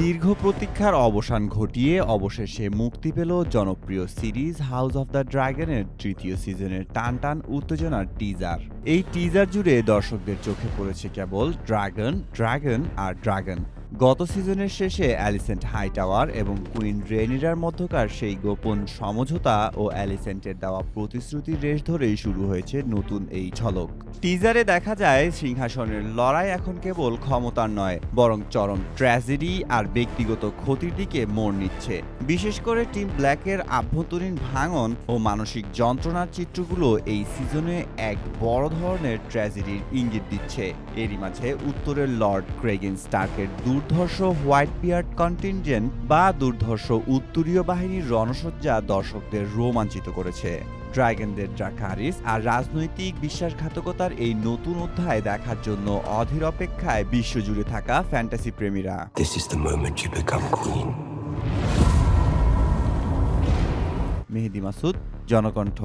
দীর্ঘ প্রতীক্ষার অবসান ঘটিয়ে অবশেষে মুক্তি পেল জনপ্রিয় সিরিজ হাউস অফ দ্য ড্রাগনের তৃতীয় সিজনের টানটান উত্তেজনার টিজার। এই টিজার জুড়ে দর্শকদের চোখে পড়েছে কেবল ড্রাগন ড্রাগন আর ড্রাগন। গত সিজনের শেষে অ্যালিসেন্ট হাইটাওয়ার এবং কুইন রেনিরার মধ্যকার সেই গোপন সমঝোতা ও অ্যালিসেন্টের দেওয়া প্রতিশ্রুতির রেশ ধরেই শুরু হয়েছে নতুন এই ঝলক। টিজারে দেখা যায় সিংহাসনের লড়াই এখন কেবল ক্ষমতার নয়, বরং চরম ট্র্যাজেডি আর ব্যক্তিগত ক্ষতির দিকে মোড় নিচ্ছে। বিশেষ করে টিম ব্ল্যাকের আভ্যন্তরীণ ভাঙন ও মানসিক যন্ত্রণার চিত্রগুলো এই সিজনে এক বড় ধরনের ট্র্যাজেডির ইঙ্গিত দিচ্ছে। এরই মাঝে উত্তরের লর্ড ক্রেগেন স্টার্কের দুর্ধর্ষ হোয়াইট বিয়ার্ড কন্টিনজেন্ট বা দুর্ধর্ষ উত্তরীয় বাহিনীর রণসজ্জা দর্শকদের রোমাঞ্চিত করেছে। ড্রাগনদের ড্রাকারিস আর রাজনৈতিক বিশ্বাসঘাতকতার এই নতুন অধ্যায় দেখার জন্য অধীর অপেক্ষায় বিশ্বজুড়ে থাকা ফ্যান্টাসি প্রেমীরা। This is the moment you become queen. Mehedi Masud, Janakantha.